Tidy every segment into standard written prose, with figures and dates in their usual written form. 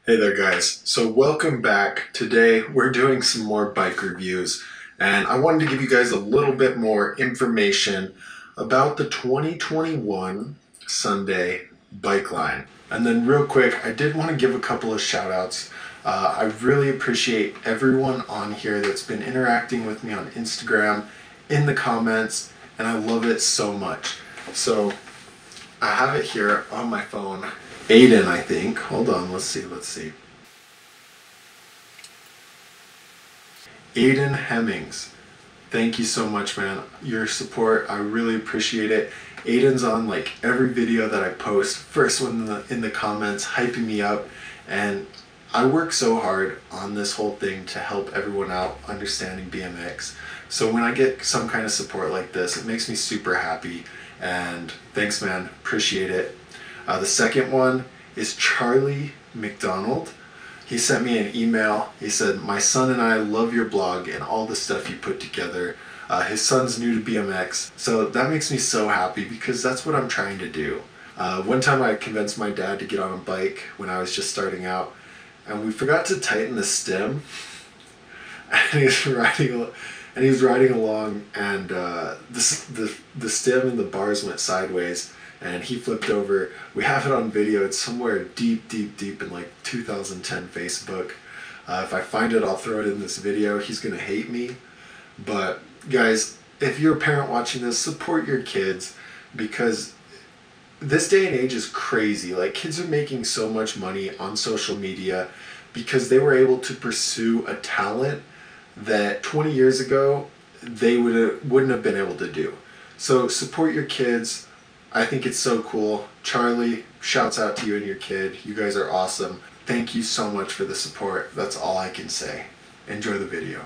Hey there guys, so welcome back. Today we're doing some more bike reviews and I wanted to give you guys a little bit more information about the 2021 Sunday bike line. And then real quick, I did want to give a couple of shout outs. I really appreciate everyone on here that's been interacting with me on Instagram, in the comments, and I love it so much. So I have it here on my phone. Aiden, I think. Hold on, let's see. Aiden Hemmings. Thank you so much, man. Your support, I really appreciate it. Aiden's on like every video that I post, first one in the comments, hyping me up, and I work so hard on this whole thing to help everyone out understanding BMX. So when I get some kind of support like this, it makes me super happy, and thanks, man. Appreciate it. The second one is Charlie McDonald. He sent me an email. He said, "My son and I love your blog and all the stuff you put together." His son's new to BMX, so that makes me so happy because that's what I'm trying to do. One time I convinced my dad to get on a bike when I was just starting out, and we forgot to tighten the stem, and he was riding along, and the stem and the bars went sideways, and he flipped over. We have it on video. It's somewhere deep in like 2010 Facebook. If I find it, I'll throw it in this video. He's gonna hate me. But guys, if you're a parent watching this, support your kids, because this day and age is crazy. Like, kids are making so much money on social media because they were able to pursue a talent that 20 years ago they wouldn't have been able to do. So support your kids. I think it's so cool. Charlie, shouts out to you and your kid. You guys are awesome. Thank you so much for the support. That's all I can say. Enjoy the video.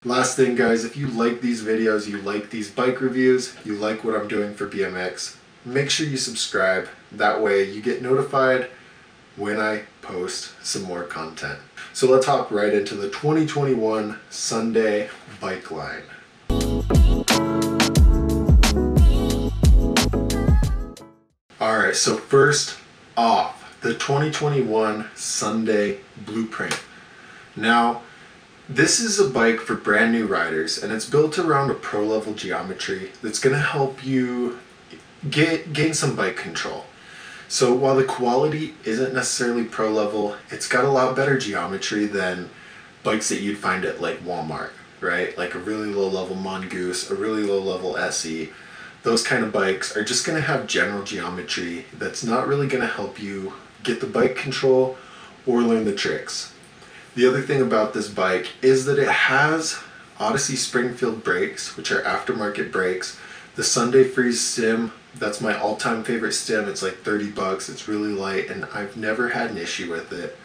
Last thing, guys, if you like these videos, you like these bike reviews, you like what I'm doing for BMX, make sure you subscribe. That way you get notified when I post some more content. So let's hop right into the 2021 Sunday bike line. Alright, so first off, the 2021 Sunday Blueprint. Now, this is a bike for brand new riders, and it's built around a pro level geometry that's going to help you gain some bike control. So while the quality isn't necessarily pro level, it's got a lot better geometry than bikes that you'd find at like Walmart, right? Like a really low level Mongoose, a really low level SE. Those kind of bikes are just going to have general geometry that's not really going to help you get the bike control or learn the tricks. The other thing about this bike is that it has Odyssey Springfield brakes, which are aftermarket brakes. The Sunday Freeze stem, that's my all-time favorite stem. It's like 30 bucks. It's really light, and I've never had an issue with it.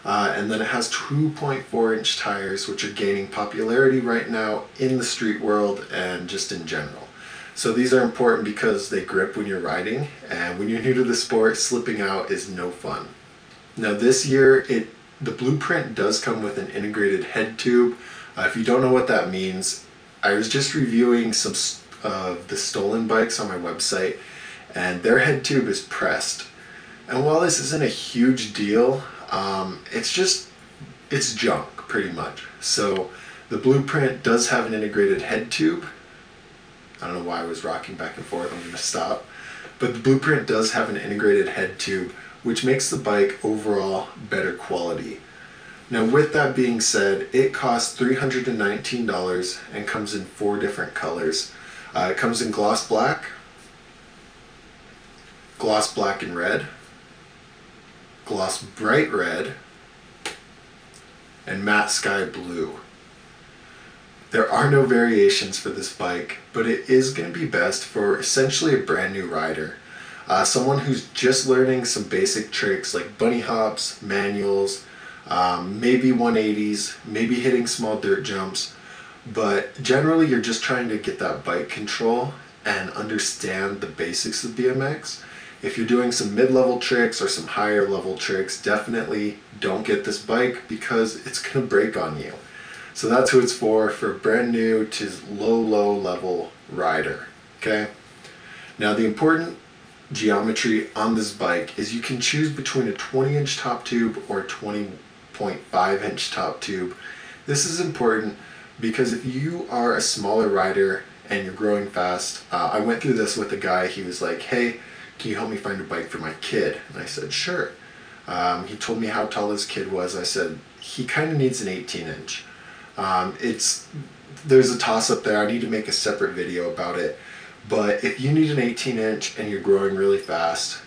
And then it has 2.4-inch tires, which are gaining popularity right now in the street world and just in general. So these are important because they grip when you're riding, and when you're new to the sport, slipping out is no fun. Now this year, the Blueprint does come with an integrated head tube. If you don't know what that means, I was just reviewing some of the stolen bikes on my website, and their head tube is pressed. And while this isn't a huge deal, it's junk pretty much. So the Blueprint does have an integrated head tube. I don't know why I was rocking back and forth. I'm gonna stop. But the Blueprint does have an integrated head tube, which makes the bike overall better quality. Now with that being said, it costs $319 and comes in 4 different colors. It comes in gloss black and red, gloss bright red, and matte sky blue. There are no variations for this bike, but it is going to be best for essentially a brand new rider. Someone who's just learning some basic tricks like bunny hops, manuals, maybe 180s, maybe hitting small dirt jumps, but generally you're just trying to get that bike control and understand the basics of BMX. If you're doing some mid-level tricks or some higher level tricks, definitely don't get this bike because it's gonna break on you. So that's who it's for a brand new to low level rider, okay? Now the important geometry on this bike is you can choose between a 20-inch top tube or a 20.5-inch top tube. This is important because if you are a smaller rider and you're growing fast, I went through this with a guy. He was like, hey, can you help me find a bike for my kid? And I said, sure. He told me how tall his kid was. I said, he kind of needs an 18-inch. There's a toss-up there. I need to make a separate video about it. But if you need an 18-inch and you're growing really fast,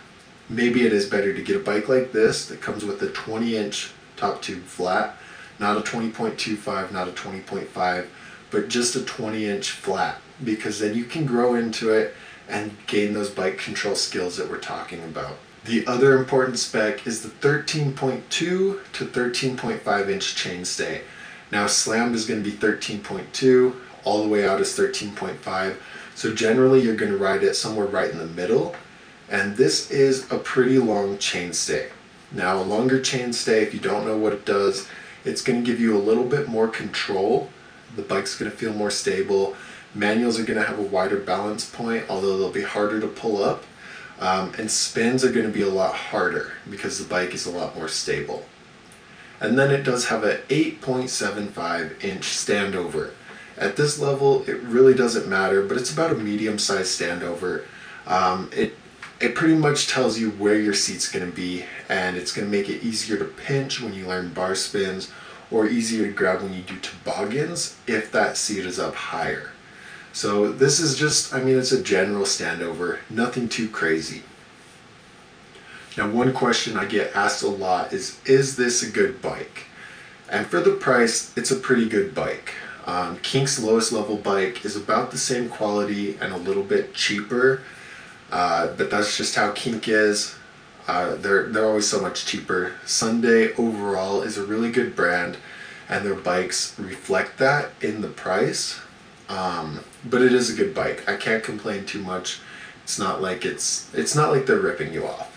maybe it is better to get a bike like this that comes with a 20-inch top tube flat, not a 20.25, not a 20.5, but just a 20-inch flat, because then you can grow into it and gain those bike control skills that we're talking about. The other important spec is the 13.2 to 13.5-inch chainstay. Now slammed is going to be 13.2, all the way out is 13.5. So generally you're going to ride it somewhere right in the middle, and this is a pretty long chainstay. Now a longer chainstay, if you don't know what it does, it's going to give you a little bit more control. The bike's going to feel more stable. Manuals are going to have a wider balance point, although they'll be harder to pull up. And spins are going to be a lot harder because the bike is a lot more stable. And then it does have an 8.75-inch standover. At this level, it really doesn't matter, but it's about a medium-sized standover. It pretty much tells you where your seat's going to be, and it's going to make it easier to pinch when you learn bar spins, or easier to grab when you do toboggans if that seat is up higher. So this is just, it's a general standover, nothing too crazy. Now one question I get asked a lot is this a good bike? And for the price, it's a pretty good bike. Kink's lowest level bike is about the same quality and a little bit cheaper, but that's just how Kink is. They're always so much cheaper. Sunday overall is a really good brand, and their bikes reflect that in the price. But it is a good bike. I can't complain too much. It's not like they're ripping you off.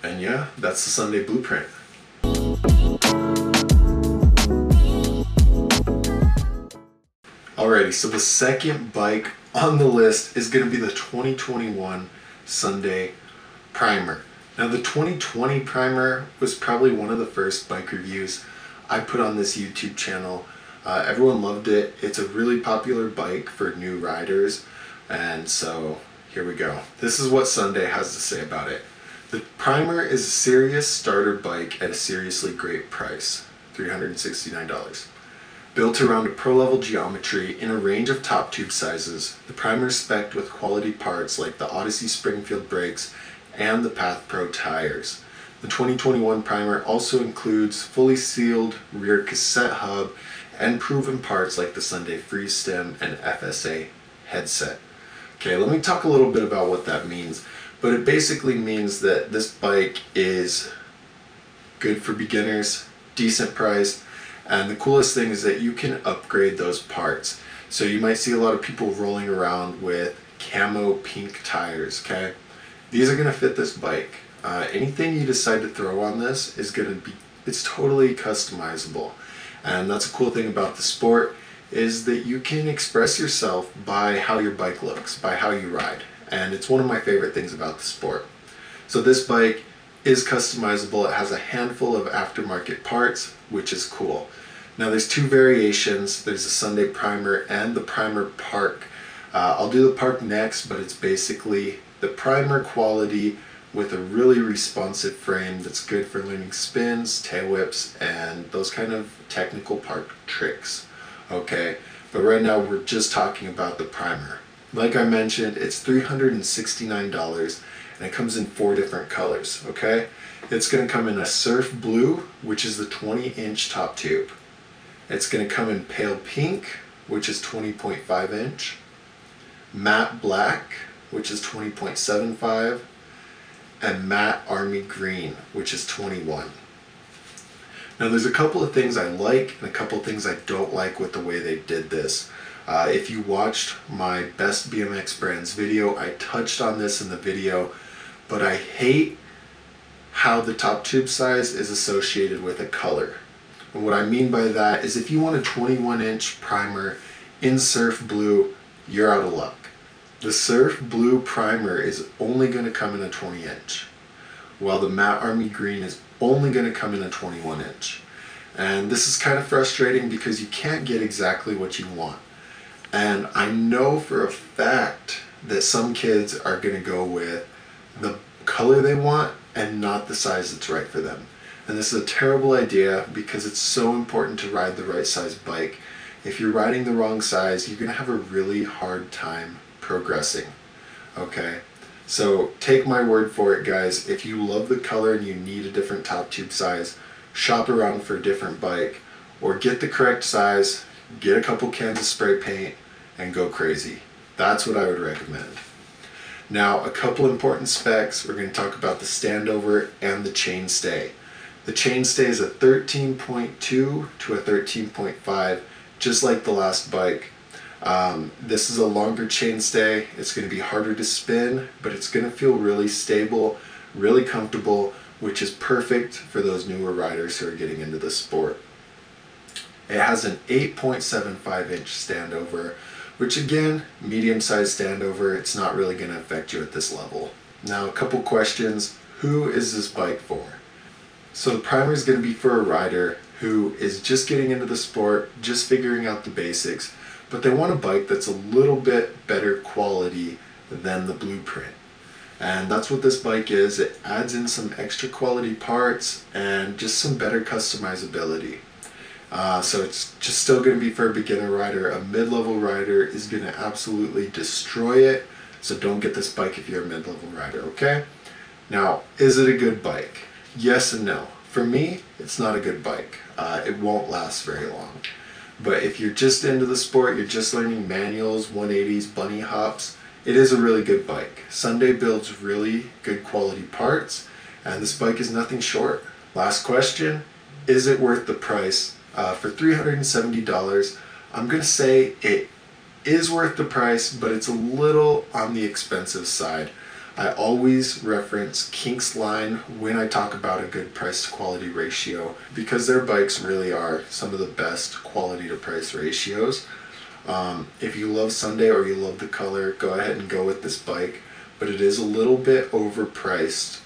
And yeah, that's the Sunday blueprint. Alrighty, so the second bike on the list is going to be the 2021 Sunday Primer. Now the 2020 Primer was probably one of the first bike reviews I put on this YouTube channel. Everyone loved it. It's a really popular bike for new riders, and so here we go. This is what Sunday has to say about it. The Primer is a serious starter bike at a seriously great price, $369. Built around a pro-level geometry in a range of top tube sizes, the Primer is spec'd with quality parts like the Odyssey Springfield brakes and the Path Pro tires. The 2021 Primer also includes fully sealed rear cassette hub and proven parts like the Sunday Freeze Stem and FSA Headset. Okay, let me talk a little bit about what that means, but it basically means that this bike is good for beginners, decent price, and the coolest thing is that you can upgrade those parts. So you might see a lot of people rolling around with camo pink tires, okay? These are gonna fit this bike. Anything you decide to throw on this is it's totally customizable. And that's a cool thing about the sport, is that you can express yourself by how your bike looks, by how you ride. And it's one of my favorite things about the sport. So this bike is customizable. It has a handful of aftermarket parts, which is cool. Now there's two variations. There's the Sunday Primer and the Primer Park. I'll do the Park next, but it's basically the Primer quality with a really responsive frame that's good for learning spins, tail whips, and those kind of technical park tricks. Okay, but right now we're just talking about the Primer. Like I mentioned, it's $369 and it comes in 4 different colors, okay? It's gonna come in a surf blue, which is the 20-inch top tube. It's gonna come in pale pink, which is 20.5 inch, matte black, which is 20.75, and matte army green, which is 21. Now there's a couple of things I like and a couple of things I don't like with the way they did this. If you watched my best BMX brands video, I touched on this in the video, but I hate how the top tube size is associated with a color. And what I mean by that is if you want a 21-inch primer in Surf Blue, you're out of luck. The Surf Blue primer is only going to come in a 20-inch, while the Matte Army Green is only going to come in a 21-inch. And this is kind of frustrating because you can't get exactly what you want. And I know for a fact that some kids are going to go with the color they want and not the size that's right for them. And this is a terrible idea because it's so important to ride the right size bike. If you're riding the wrong size, you're going to have a really hard time progressing. Okay? So take my word for it, guys. If you love the color and you need a different top tube size, shop around for a different bike, or get the correct size, get a couple cans of spray paint, and go crazy. That's what I would recommend. Now, a couple important specs. We're going to talk about the standover and the chainstay. The chainstay is a 13.2 to a 13.5, just like the last bike. This is a longer chainstay. It's going to be harder to spin, but it's going to feel really stable, really comfortable, which is perfect for those newer riders who are getting into the sport. It has an 8.75 inch standover, which again, medium-sized standover. It's not really going to affect you at this level. Now, a couple questions. Who is this bike for? So the primer is going to be for a rider who is just getting into the sport, just figuring out the basics, but they want a bike that's a little bit better quality than the blueprint. And that's what this bike is. It adds in some extra quality parts and just some better customizability. So it's just still going to be for a beginner rider. A mid-level rider is going to absolutely destroy it. So don't get this bike if you're a mid-level rider, okay? Now, is it a good bike? Yes and no. For me, it's not a good bike. It won't last very long. But if you're just into the sport, you're just learning manuals, 180s, bunny hops, it is a really good bike. Sunday builds really good quality parts, and this bike is nothing short. Last question, is it worth the price? For $370, I'm going to say it is worth the price, but it's a little on the expensive side. I always reference Kink's line when I talk about a good price to quality ratio because their bikes really are some of the best quality to price ratios. If you love Sunday or you love the color, go ahead and go with this bike, but it is a little bit overpriced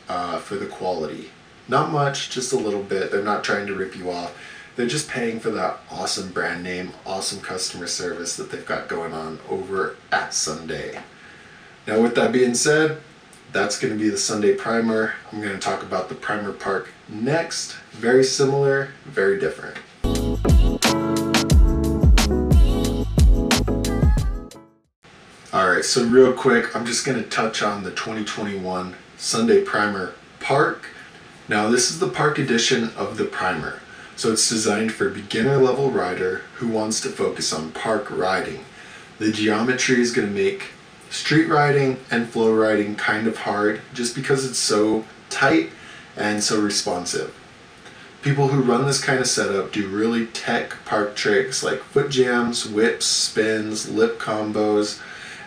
for the quality. Not much, just a little bit. They're not trying to rip you off. They're just paying for that awesome brand name, awesome customer service that they've got going on over at Sunday. Now with that being said, that's going to be the Sunday primer. I'm going to talk about the primer park next. Very similar, very different. Alright, so real quick, I'm just going to touch on the 2021 Sunday Primer Park. Now this is the park edition of the primer. So it's designed for a beginner level rider who wants to focus on park riding. The geometry is going to make street riding and flow riding kind of hard just because it's so tight and so responsive. People who run this kind of setup do really tech park tricks like foot jams, whips, spins, lip combos,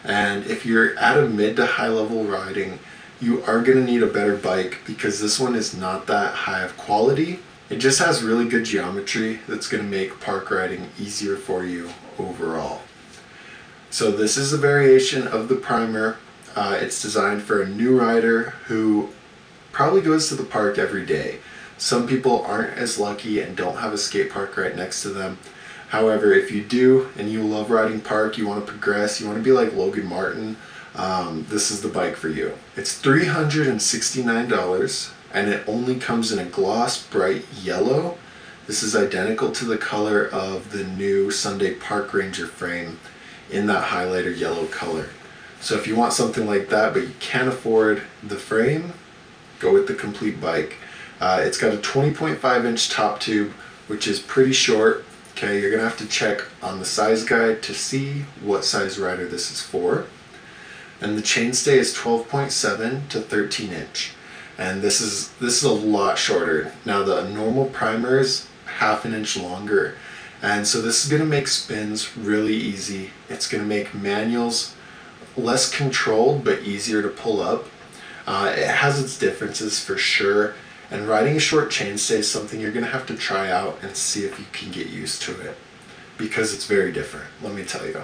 and if you're at a mid to high level riding, you are going to need a better bike because this one is not that high of quality. It just has really good geometry that's going to make park riding easier for you overall. So this is a variation of the primer. It's designed for a new rider who probably goes to the park every day. Some people aren't as lucky and don't have a skate park right next to them. However, if you do and you love riding park, you want to progress, you want to be like Logan Martin, this is the bike for you. It's $369 and it only comes in a gloss bright yellow. This is identical to the color of the new Sunday Park Ranger frame in that highlighter yellow color. So if you want something like that but you can't afford the frame, go with the Complete bike. It's got a 20.5 inch top tube, which is pretty short. Okay, you're gonna have to check on the size guide to see what size rider this is for. And the chainstay is 12.7 to 13 inch. And this is a lot shorter. Now the normal primers half an inch longer. And so this is going to make spins really easy. It's going to make manuals less controlled but easier to pull up. It has its differences for sure, and riding a short chainstay is something you're going to have to try out and see if you can get used to it, because it's very different, let me tell you.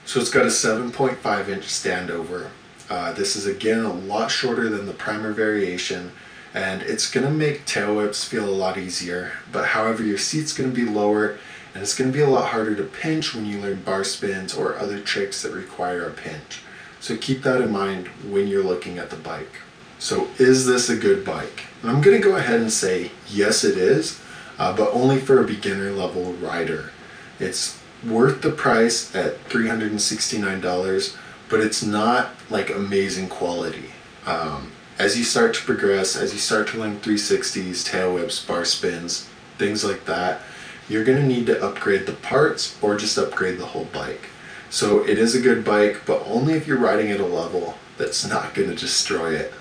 So it's got a 7.5 inch standover. This is again a lot shorter than the primer variation, and it's going to make tail whips feel a lot easier, but however your seat's going to be lower, and it's going to be a lot harder to pinch when you learn bar spins or other tricks that require a pinch. So keep that in mind when you're looking at the bike. So is this a good bike? And I'm going to go ahead and say yes it is, but only for a beginner level rider. It's worth the price at $369, but it's not like amazing quality. As you start to progress, as you start to learn 360s, tail whips, bar spins, things like that, you're going to need to upgrade the parts or just upgrade the whole bike. So it is a good bike, but only if you're riding at a level that's not going to destroy it.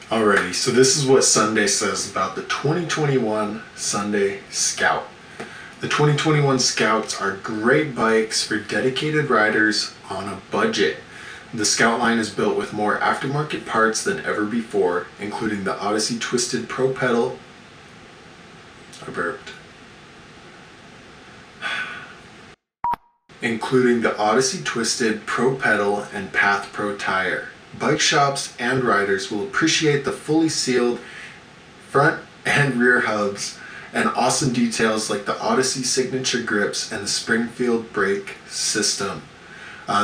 Alrighty, so this is what Sunday says about the 2021 Sunday Scout. The 2021 Scouts are great bikes for dedicated riders on a budget. The Scout line is built with more aftermarket parts than ever before, including the Odyssey Twisted Pro Pedal. I burped. Including the Odyssey Twisted Pro Pedal and Path Pro tire. Bike shops and riders will appreciate the fully sealed front and rear hubs and awesome details like the Odyssey signature grips and the Springfield brake system.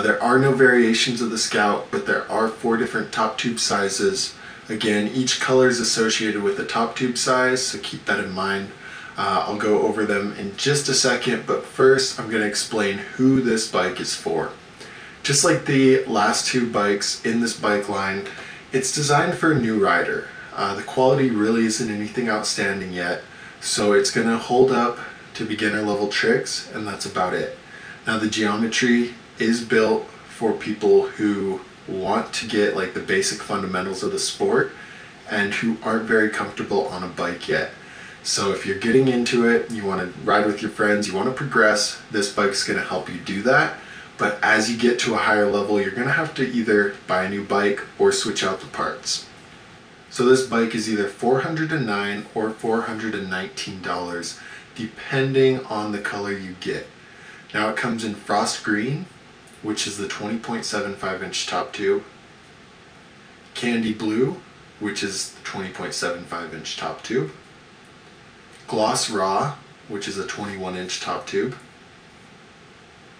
There are no variations of the Scout, but there are 4 different top tube sizes. Again, each color is associated with a top tube size, so keep that in mind. I'll go over them in just a second, but first I'm going to explain who this bike is for. Just like the last 2 bikes in this bike line, it's designed for a new rider. The quality really isn't anything outstanding yet, so it's going to hold up to beginner level tricks, and that's about it. Now the geometry is built for people who want to get like the basic fundamentals of the sport and who aren't very comfortable on a bike yet. So if you're getting into it, you want to ride with your friends, you want to progress, this bike's going to help you do that. But as you get to a higher level, you're going to have to either buy a new bike or switch out the parts. So this bike is either $409 or $419, depending on the color you get. Now it comes in frost green, which is the 20.75 inch top tube, candy blue, which is the 20.75 inch top tube, gloss raw, which is a 21 inch top tube,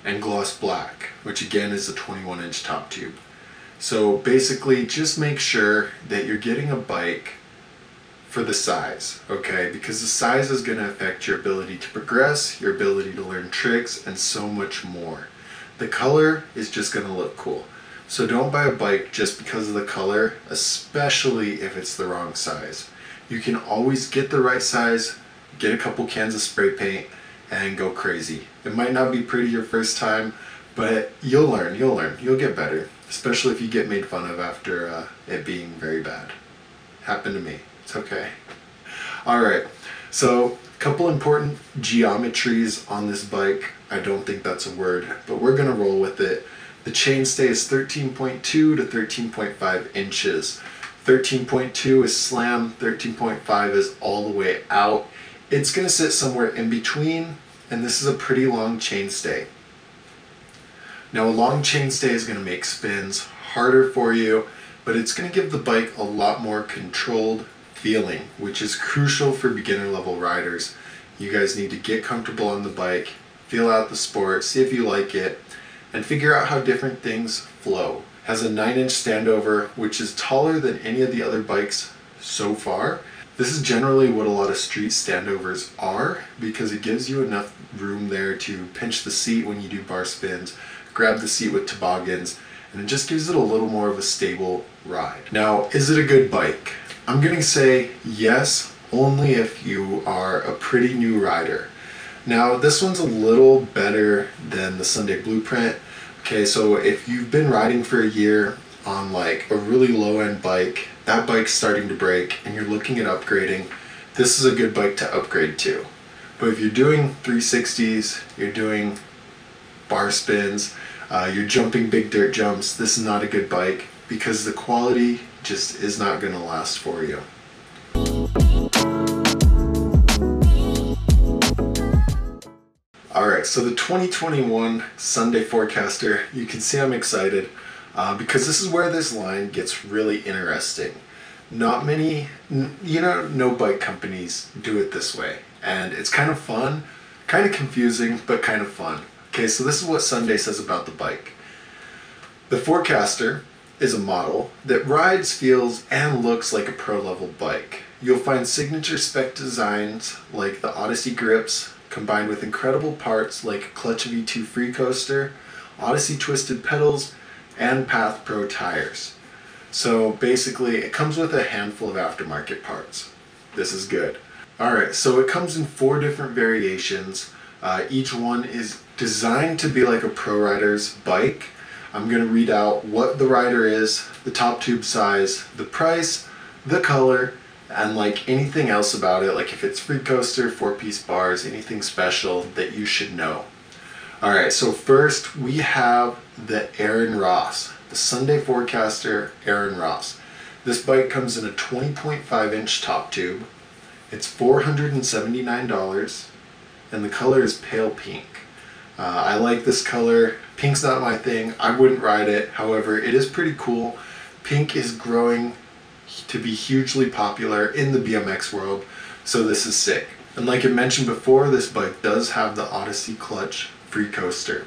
and gloss black, which again is a 21 inch top tube. So basically just make sure that you're getting a bike for the size, okay? Because the size is going to affect your ability to progress, your ability to learn tricks, and so much more. The color is just going to look cool. So don't buy a bike just because of the color, especially if it's the wrong size. You can always get the right size, get a couple cans of spray paint, and go crazy. It might not be pretty your first time, but you'll learn, you'll get better, especially if you get made fun of after it being very bad. Happened to me, it's okay. Alright, so a couple important geometries on this bike. I don't think that's a word, but we're gonna roll with it. The chainstay is 13.2 to 13.5 inches. 13.2 is slam, 13.5 is all the way out. It's going to sit somewhere in between, and this is a pretty long chainstay. Now a long chainstay is going to make spins harder for you, but it's going to give the bike a lot more controlled feeling, which is crucial for beginner level riders. You guys need to get comfortable on the bike, feel out the sport, see if you like it, and figure out how different things flow. It has a 9-inch standover, which is taller than any of the other bikes so far. This is generally what a lot of street standovers are, because it gives you enough room there to pinch the seat when you do bar spins, grab the seat with toboggans, and it just gives it a little more of a stable ride. Now, is it a good bike? I'm gonna say yes, only if you are a pretty new rider. Now, this one's a little better than the Sunday Blueprint. Okay, so if you've been riding for a year on like a really low-end bike that bike's starting to break and you're looking at upgrading, this is a good bike to upgrade to. But if you're doing 360s, you're doing bar spins, you're jumping big dirt jumps, this is not a good bike because the quality just is not going to last for you. Alright, so the 2021 Sunday Forecaster, you can see I'm excited because this is where this line gets really interesting. Not many, no bike companies do it this way. And it's kind of fun, kind of confusing, but kind of fun. Okay, so this is what Sunday says about the bike. The Forecaster is a model that rides, feels, and looks like a pro-level bike. You'll find signature spec designs like the Odyssey grips, combined with incredible parts like Clutch V2 free coaster, Odyssey twisted pedals, and Path Pro tires. So basically, it comes with a handful of aftermarket parts. This is good. Alright, so it comes in 4 different variations. Each one is designed to be like a pro rider's bike. I'm going to read out what the rider is, the top tube size, the price, the color, and like anything else about it, like if it's free coaster, 4-piece bars, anything special that you should know. Alright, so first we have the Aaron Ross, the Sunday Forecaster Aaron Ross. This bike comes in a 20.5 inch top tube. It's $479 and the color is pale pink. I like this color. Pink's not my thing. I wouldn't ride it. However, it is pretty cool. Pink is growing to be hugely popular in the BMX world, so this is sick. And like I mentioned before, this bike does have the Odyssey Clutch free coaster.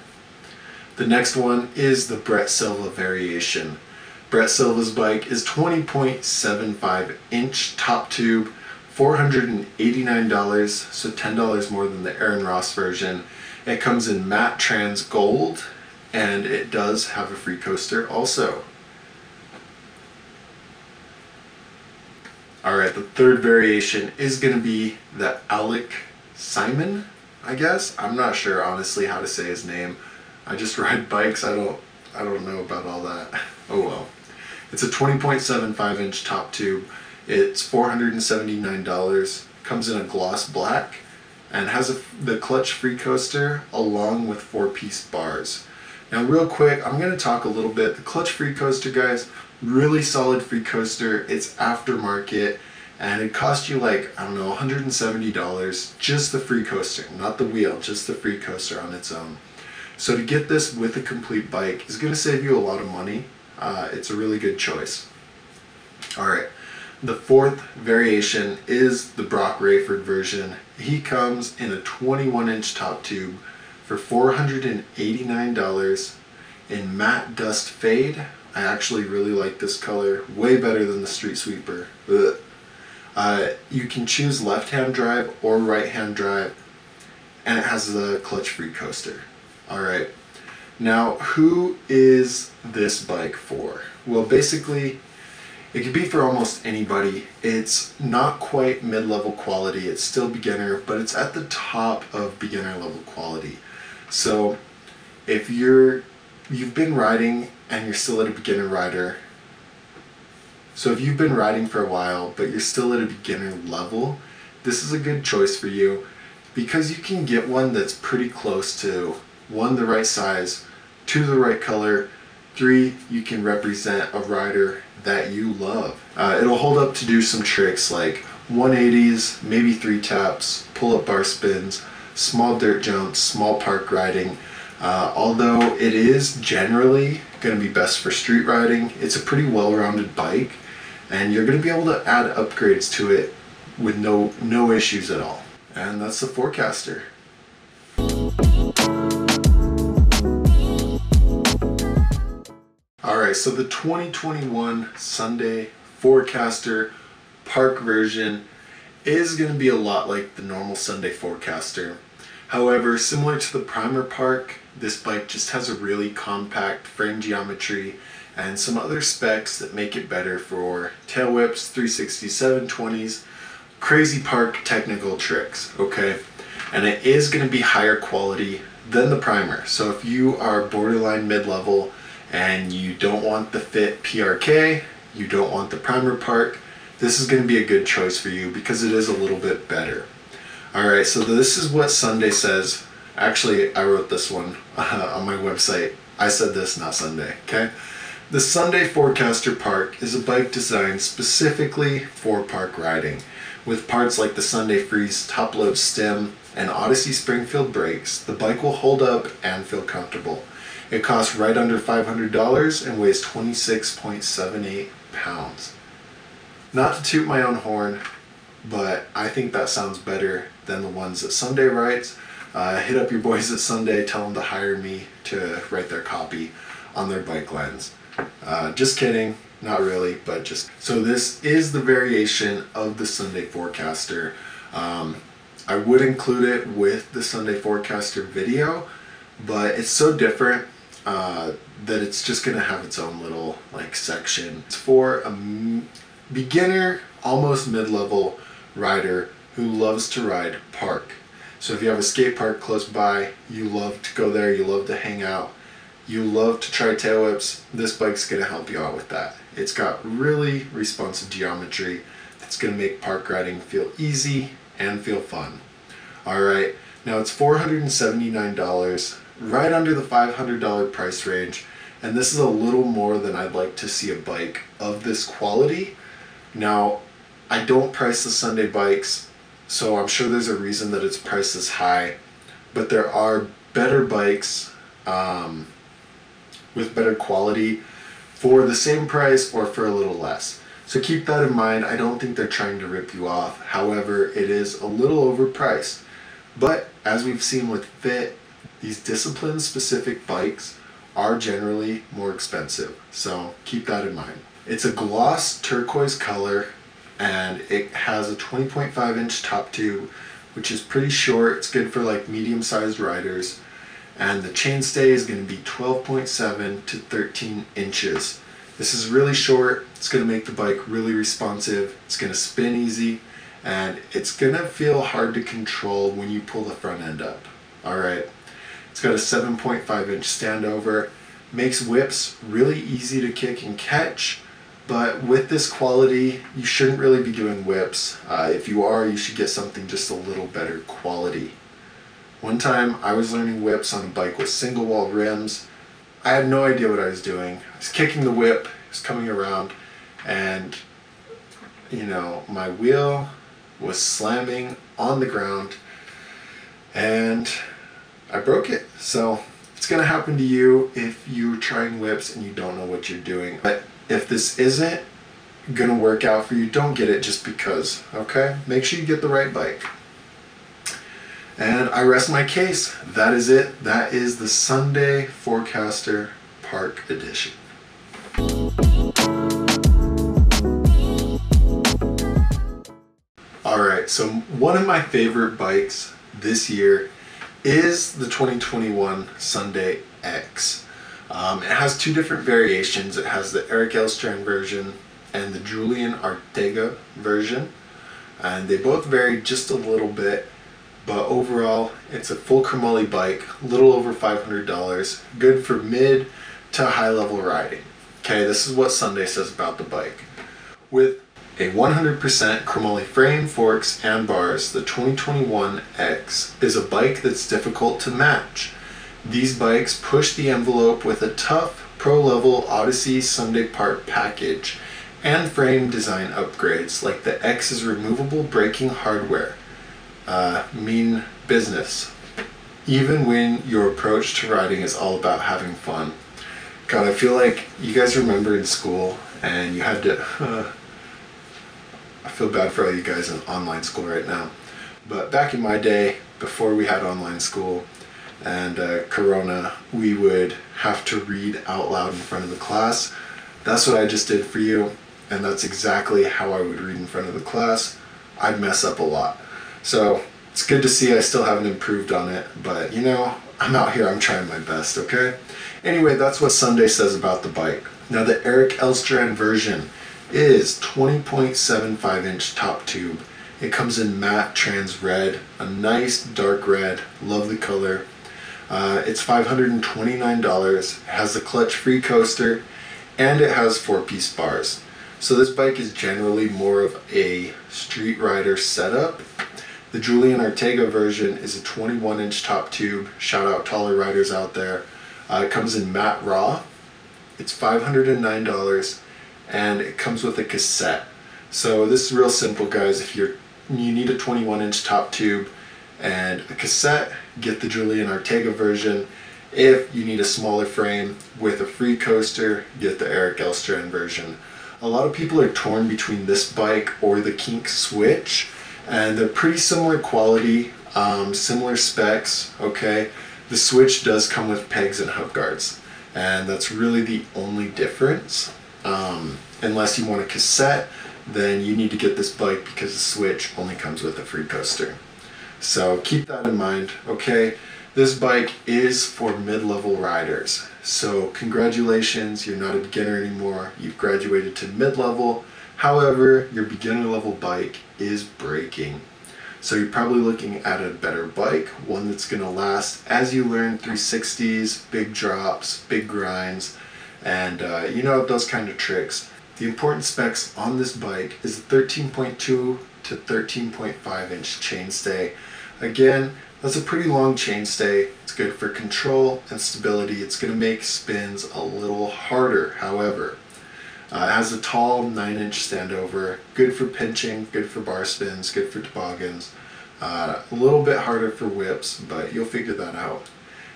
The next one is the Brett Silva variation. Brett Silva's bike is 20.75 inch top tube, $489, so $10 more than the Aaron Ross version. It comes in matte trans gold, and it does have a free coaster also. Alright, the third variation is going to be the Alec Simon, I guess. I'm not sure honestly how to say his name. I just ride bikes, I don't know about all that. Oh well. It's a 20.75 inch top tube. It's $479, comes in a gloss black, and has the clutch free coaster along with 4-piece bars. Now real quick, I'm going to talk a little bit. The clutch free coaster, guys, really solid free coaster. It's aftermarket and it cost you like, I don't know, $170, just the free coaster, not the wheel, just the free coaster on its own. So to get this with a complete bike is going to save you a lot of money. It's a really good choice. Alright, the fourth variation is the Brock Rayford version. He comes in a 21 inch top tube for $489 in matte dust fade. I actually really like this color, way better than the Street Sweeper. You can choose left-hand drive or right-hand drive, and it has the clutch-free coaster. Alright, now who is this bike for? Well, basically, it could be for almost anybody. It's not quite mid-level quality, it's still beginner, but it's at the top of beginner level quality. So if you've been riding and you're still at a beginner rider, so if you've been riding for a while but you're still at a beginner level, this is a good choice for you because you can get one that's pretty close to 1, the right size, 2, the right color, 3, you can represent a rider that you love. It'll hold up to do some tricks like 180s, maybe 3 taps, pull-up bar spins, small dirt jumps, small park riding. Although it is generally going to be best for street riding, it's a pretty well-rounded bike and you're going to be able to add upgrades to it with no issues at all. And that's the Forecaster. Alright, so the 2021 Sunday Forecaster park version is going to be a lot like the normal Sunday Forecaster. However, similar to the Primer Park, this bike just has a really compact frame geometry and some other specs that make it better for tail whips, 360s, 720s, crazy park technical tricks, okay? And it is going to be higher quality than the Primer. So if you are borderline mid-level and you don't want the fit PRK, you don't want the primer part, this is going to be a good choice for you because it is a little bit better. Alright, so this is what Sunday says. Actually, I wrote this one on my website. I said this, not Sunday, okay? The Sunday Forecaster Park is a bike designed specifically for park riding. With parts like the Sunday Freeze top-load stem and Odyssey Springfield brakes, the bike will hold up and feel comfortable. It costs right under $500 and weighs 26.78 pounds. Not to toot my own horn, but I think that sounds better than the ones that Sunday writes. Hit up your boys at Sunday, tell them to hire me to write their copy on their bike lines. Just kidding, not really, but just... So this is the variation of the Sunday Forecaster. I would include it with the Sunday Forecaster video, but it's so different that it's just gonna have its own little like section. It's for a beginner, almost mid-level rider who loves to ride park. So if you have a skate park close by, you love to go there, you love to hang out, you love to try tail whips, this bike's gonna help you out with that. It's got really responsive geometry. It's gonna make park riding feel easy and feel fun. Alright, now it's $479, right under the $500 price range, and this is a little more than I'd like to see a bike of this quality. Now, I don't price the Sunday bikes, so I'm sure there's a reason that it's priced this high, but there are better bikes with better quality for the same price or for a little less. So keep that in mind. I don't think they're trying to rip you off. However, it is a little overpriced. But as we've seen with Fit, these discipline-specific bikes are generally more expensive. So keep that in mind. It's a gloss turquoise color, and it has a 20.5 inch top tube, which is pretty short. It's good for like medium-sized riders. And the chainstay is going to be 12.7 to 13 inches. This is really short. It's going to make the bike really responsive. It's going to spin easy, and it's going to feel hard to control when you pull the front end up. Alright, it's got a 7.5 inch standover. Makes whips really easy to kick and catch, but with this quality, you shouldn't really be doing whips. If you are, you should get something just a little better quality. One time I was learning whips on a bike with single wall rims. I had no idea what I was doing. I was kicking the whip, it was coming around, and you know, my wheel was slamming on the ground and I broke it. So it's gonna happen to you if you're trying whips and you don't know what you're doing. But if this isn't gonna work out for you, don't get it just because, okay? Make sure you get the right bike. And I rest my case. That is it. That is the Sunday Forecaster Park Edition. Alright, so one of my favorite bikes this year is the 2021 Sunday X. It has two different variations. It has the Eric Elstrand version and the Julian Ortega version. And they both vary just a little bit. But overall, it's a full chromoly bike, a little over $500, good for mid to high level riding. Okay, this is what Sunday says about the bike. With a 100% chromoly frame, forks, and bars, the 2021 X is a bike that's difficult to match. These bikes push the envelope with a tough, pro-level Odyssey Sunday part package and frame design upgrades like the X's removable braking hardware. Mean business, even when your approach to riding is all about having fun. God, I feel like you guys remember in school and you had to I feel bad for all you guys in online school right now, but back in my day, before we had online school and Corona, we would have to read out loud in front of the class. That's what I just did for you, and that's exactly how I would read in front of the class. I'd mess up a lot. So it's good to see I still haven't improved on it, but you know, I'm out here, I'm trying my best, okay? Anyway, that's what Sunday says about the bike. Now the Eric Elstrand version is 20.75 inch top tube. It comes in matte trans red, a nice dark red, love the color. It's $529, it has the clutch free coaster, and it has 4-piece bars. So this bike is generally more of a street rider setup. The Julian Ortega version is a 21-inch top tube. Shout out taller riders out there. It comes in matte raw. It's $509, and it comes with a cassette. So this is real simple, guys. If you need a 21-inch top tube and a cassette, get the Julian Ortega version. If you need a smaller frame with a free coaster, get the Eric Elstrand version. A lot of people are torn between this bike or the Kink Switch, and they're pretty similar quality, similar specs, okay? The Switch does come with pegs and hub guards, and that's really the only difference. Unless you want a cassette, then you need to get this bike because the Switch only comes with a free coaster. So keep that in mind, okay? This bike is for mid-level riders. So congratulations, you're not a beginner anymore. You've graduated to mid-level. However, your beginner level bike is braking. So you're probably looking at a better bike, one that's gonna last as you learn 360s, big drops, big grinds, and those kind of tricks. The important specs on this bike is a 13.2 to 13.5 inch chainstay. Again, that's a pretty long chainstay. It's good for control and stability. It's going to make spins a little harder, however. It has a tall 9-inch standover, good for pinching, good for bar spins, good for toboggans. A little bit harder for whips, but you'll figure that out.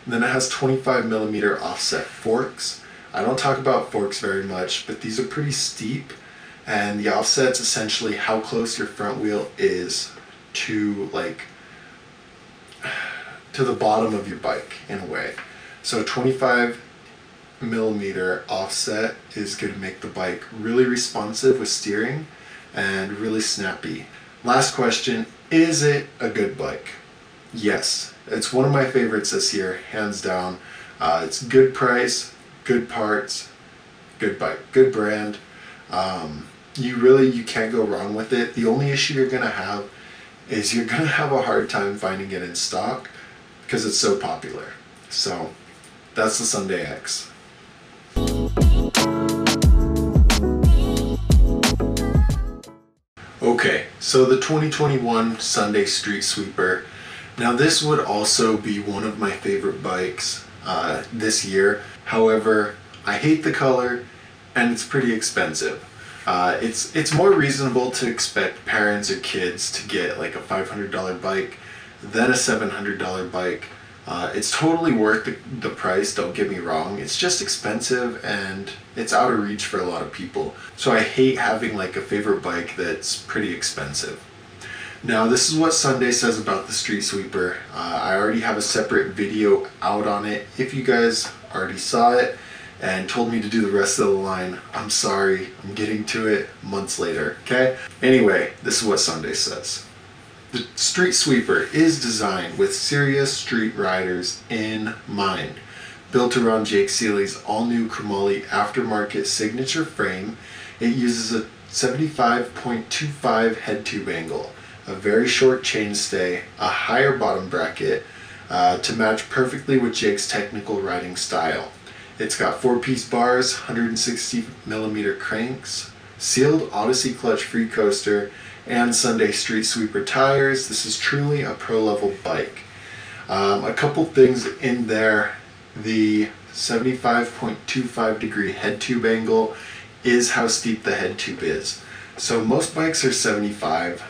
And then it has 25mm offset forks. I don't talk about forks very much, but these are pretty steep, and the offset's essentially how close your front wheel is to the bottom of your bike in a way. So 25mm offset is going to make the bike really responsive with steering and really snappy. Last question, is it a good bike? Yes, it's one of my favorites this year, hands down. It's good price, good parts, good bike, good brand. You can't go wrong with it. The only issue you're going to have is you're going to have a hard time finding it in stock because it's so popular. So that's the Sunday X. Okay, so the 2021 Sunday Street Sweeper. Now this would also be one of my favorite bikes this year. However, I hate the color and it's pretty expensive. It's more reasonable to expect parents or kids to get like a $500 bike than a $700 bike. It's totally worth the price, don't get me wrong. It's just expensive and it's out of reach for a lot of people. So I hate having like a favorite bike that's pretty expensive. Now this is what Sunday says about the Street Sweeper. I already have a separate video out on it. If you guys already saw it and told me to do the rest of the line, I'm sorry, I'm getting to it months later, okay? Anyway, this is what Sunday says. The Street Sweeper is designed with serious street riders in mind. Built around Jake Seeley's all-new chromoly aftermarket signature frame, it uses a 75.25 head tube angle, a very short chainstay, a higher bottom bracket to match perfectly with Jake's technical riding style. It's got 4-piece bars, 160mm cranks, sealed Odyssey clutch free coaster, and Sunday Street Sweeper tires. This is truly a pro-level bike. A couple things in there. The 75.25 degree head tube angle is how steep the head tube is. So most bikes are 75.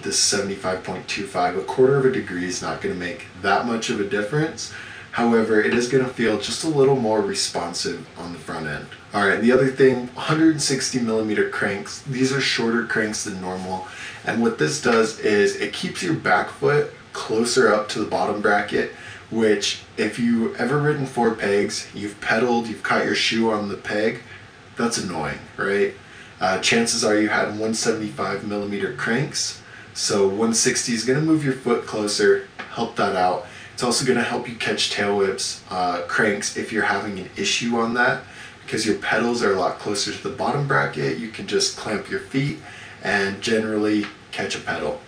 This is 75.25. A quarter of a degree is not going to make that much of a difference. However, it is going to feel just a little more responsive on the front end. Alright, the other thing, 160mm cranks. These are shorter cranks than normal, and what this does is it keeps your back foot closer up to the bottom bracket, which if you've ever ridden 4 pegs, you've pedaled, you've caught your shoe on the peg, that's annoying, right? Chances are you had 175mm cranks, so 160 is going to move your foot closer, help that out. It's also going to help you catch tail whips, cranks if you're having an issue on that, because your pedals are a lot closer to the bottom bracket. You can just clamp your feet and generally catch a pedal.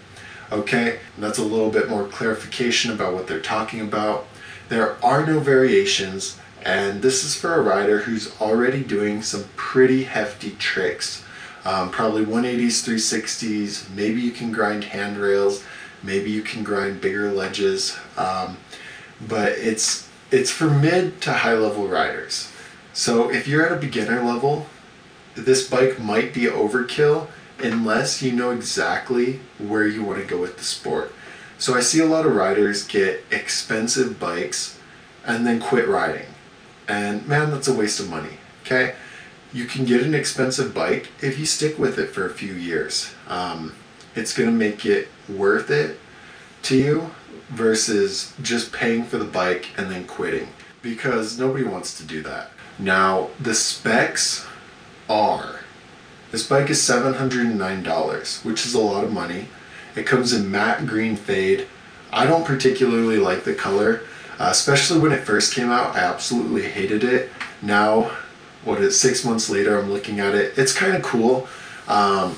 Okay, and that's a little bit more clarification about what they're talking about. There are no variations, and this is for a rider who's already doing some pretty hefty tricks Probably 180s, 360s, maybe you can grind handrails, maybe you can grind bigger ledges, but it's for mid to high level riders. So if you're at a beginner level, this bike might be overkill unless you know exactly where you want to go with the sport. So I see a lot of riders get expensive bikes and then quit riding. And man, that's a waste of money, okay? You can get an expensive bike if you stick with it for a few years. It's gonna make it worth it to you versus just paying for the bike and then quitting, because nobody wants to do that. Now, the specs are, this bike is $709, which is a lot of money. It comes in matte green fade. I don't particularly like the color, especially when it first came out. I absolutely hated it. Now, 6 months later, I'm looking at it. It's kind of cool, but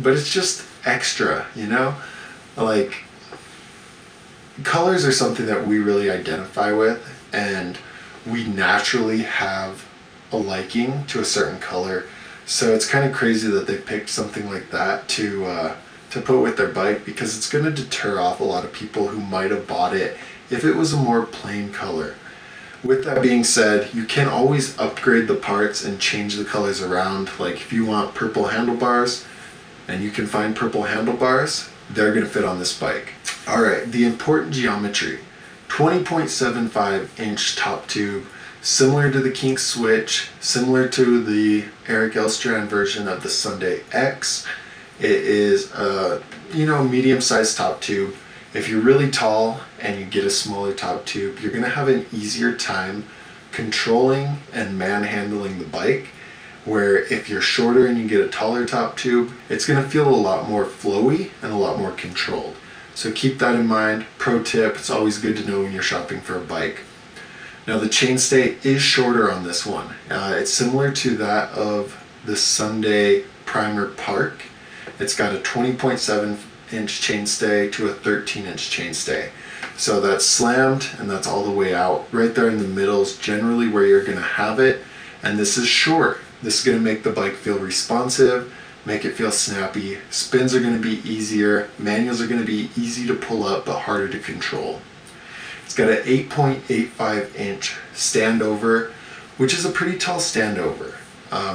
it's just extra, you know? Like, colors are something that we really identify with, and we naturally have a liking to a certain color. So it's kind of crazy that they picked something like that to put with their bike, because it's going to deter off a lot of people who might have bought it if it was a more plain color. With that being said, you can always upgrade the parts and change the colors around. Like if you want purple handlebars, and you can find purple handlebars, they're going to fit on this bike. Alright, the important geometry. 20.75 inch top tube, similar to the Kink Switch, similar to the Eric Elstrand version of the Sunday X. It is a medium-sized top tube. If you're really tall and you get a smaller top tube, you're going to have an easier time controlling and manhandling the bike, where if you're shorter and you get a taller top tube, it's going to feel a lot more flowy and a lot more controlled. So keep that in mind. Pro tip, it's always good to know when you're shopping for a bike. Now the chainstay is shorter on this one. It's similar to that of the Sunday Primer Park. It's got a 20.7 inch chainstay to a 13 inch chainstay. So that's slammed and that's all the way out. Right there in the middle is generally where you're going to have it. And this is short. This is going to make the bike feel responsive, make it feel snappy. Spins are going to be easier. Manuals are going to be easy to pull up but harder to control. It's got an 8.85 inch standover, which is a pretty tall standover.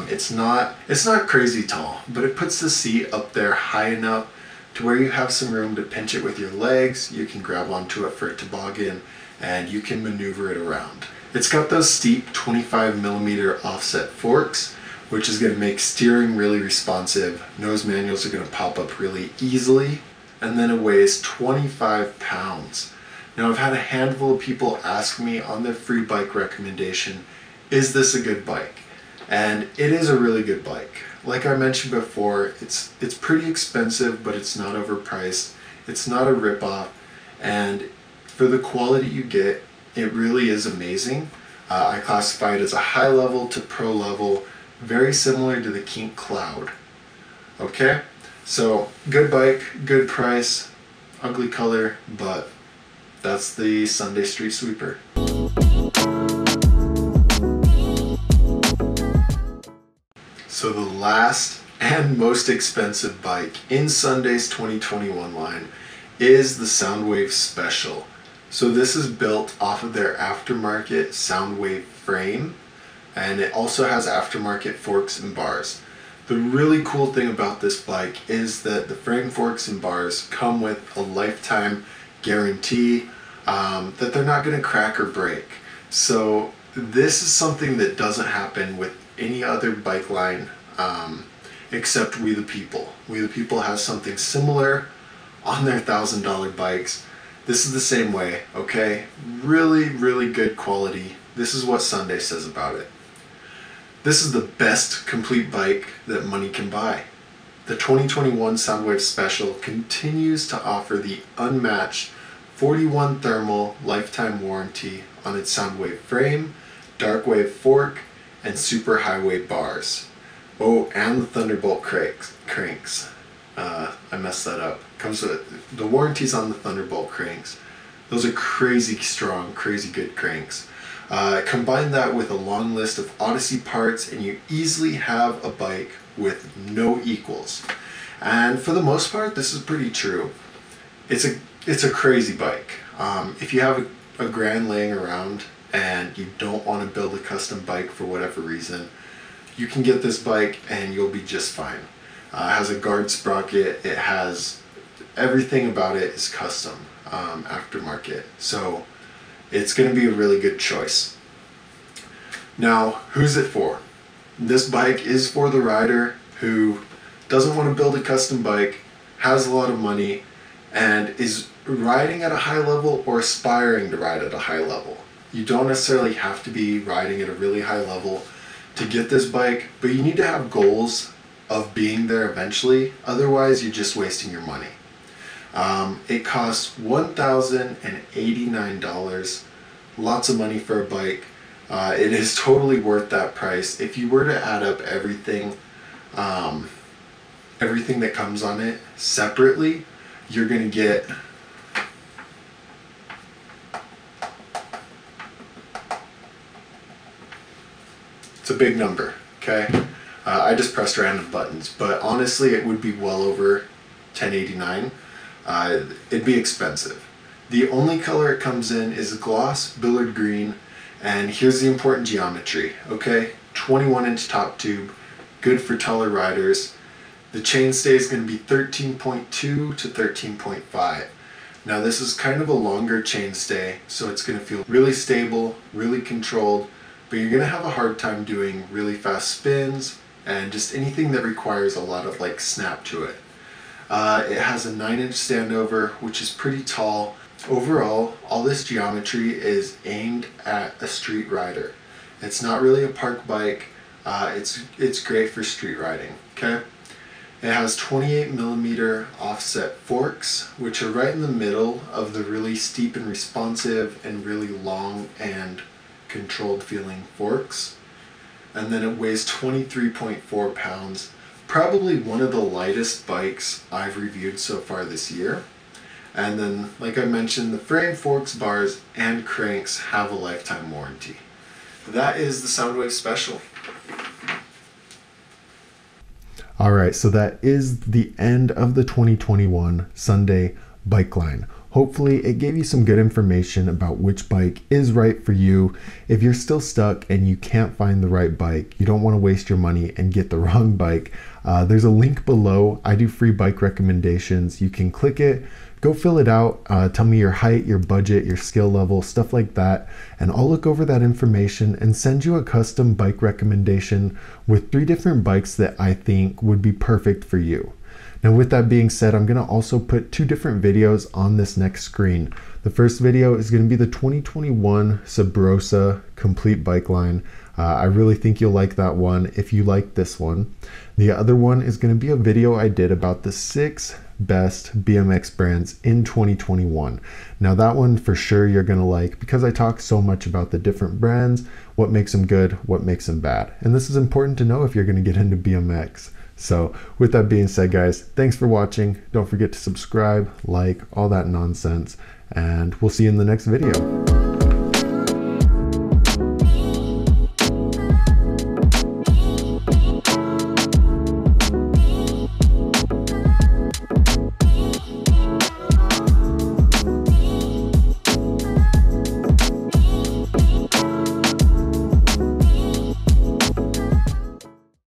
It's not crazy tall, but it puts the seat up there high enough to where you have some room to pinch it with your legs. You can grab onto it for a toboggan and you can maneuver it around. It's got those steep 25mm offset forks, which is going to make steering really responsive. Nose manuals are going to pop up really easily. And then it weighs 25 pounds. Now I've had a handful of people ask me on their free bike recommendation, is this a good bike? And it is a really good bike. Like I mentioned before, it's pretty expensive, but it's not overpriced. It's not a ripoff, and for the quality you get, it really is amazing. I classify it as a high level to pro level, very similar to the Kink Cloud. Okay, so good bike, good price, ugly color, but that's the Sunday Street Sweeper. So the last and most expensive bike in Sunday's 2021 line is the Soundwave Special. So this is built off of their aftermarket Soundwave frame, and it also has aftermarket forks and bars. The really cool thing about this bike is that the frame, forks, and bars come with a lifetime guarantee that they're not going to crack or break. So this is something that doesn't happen with any other bike line except We the People. We the People has something similar on their $1,000 bikes. This is the same way, okay? Really, really good quality. This is what Sunday says about it. This is the best complete bike that money can buy. The 2021 Soundwave Special continues to offer the unmatched 41 thermal lifetime warranty on its Soundwave frame, Darkwave fork, and super highway bars. Oh, and the Thunderbolt cranks. I messed that up. Comes with the warranties on the Thunderbolt cranks. Those are crazy strong, crazy good cranks. Combine that with a long list of Odyssey parts and you easily have a bike with no equals. And for the most part, this is pretty true. It's a crazy bike. If you have a grand laying around and you don't want to build a custom bike for whatever reason, you can get this bike and you'll be just fine. It has a guard sprocket. It has everything about it is custom, aftermarket. So it's going to be a really good choice. Now, who's it for? This bike is for the rider who doesn't want to build a custom bike, has a lot of money, and is riding at a high level or aspiring to ride at a high level. You don't necessarily have to be riding at a really high level to get this bike, but you need to have goals of being there eventually. Otherwise, you're just wasting your money. It costs $1,089. Lots of money for a bike. It is totally worth that price. If you were to add up everything that comes on it separately, you're gonna get it's a big number, okay? I just pressed random buttons, but honestly it would be well over $1,089. It'd be expensive. The only color it comes in is a gloss billard green, and here's the important geometry, okay? 21-inch top tube, good for taller riders. The chainstay is going to be 13.2 to 13.5. Now this is kind of a longer chainstay, so it's going to feel really stable, really controlled, but you're going to have a hard time doing really fast spins and just anything that requires a lot of like snap to it. It has a 9-inch standover, which is pretty tall. Overall, all this geometry is aimed at a street rider. It's not really a park bike. It's great for street riding, okay? It has 28mm offset forks, which are right in the middle of the really steep and responsive and really long and controlled feeling forks. And then it weighs 23.4 pounds. Probably one of the lightest bikes I've reviewed so far this year. And then, like I mentioned, the frame, forks, bars, and cranks have a lifetime warranty. That is the Soundwave Special. Alright, so that is the end of the 2021 Sunday bike line. Hopefully it gave you some good information about which bike is right for you. If you're still stuck and you can't find the right bike, you don't want to waste your money and get the wrong bike, there's a link below. I do free bike recommendations. You can click it, go fill it out, tell me your height, your budget, your skill level, stuff like that, and I'll look over that information and send you a custom bike recommendation with 3 different bikes that I think would be perfect for you. Now with that being said, I'm going to also put 2 different videos on this next screen. The first video is going to be the 2021 Sabrosa Complete Bike Line. I really think you'll like that one if you like this one. The other one is going to be a video I did about the 6 best BMX brands in 2021. Now that one for sure you're going to like because I talk so much about the different brands, what makes them good, what makes them bad. And this is important to know if you're going to get into BMX. So with that being said, guys, thanks for watching. Don't forget to subscribe, like, all that nonsense, and we'll see you in the next video.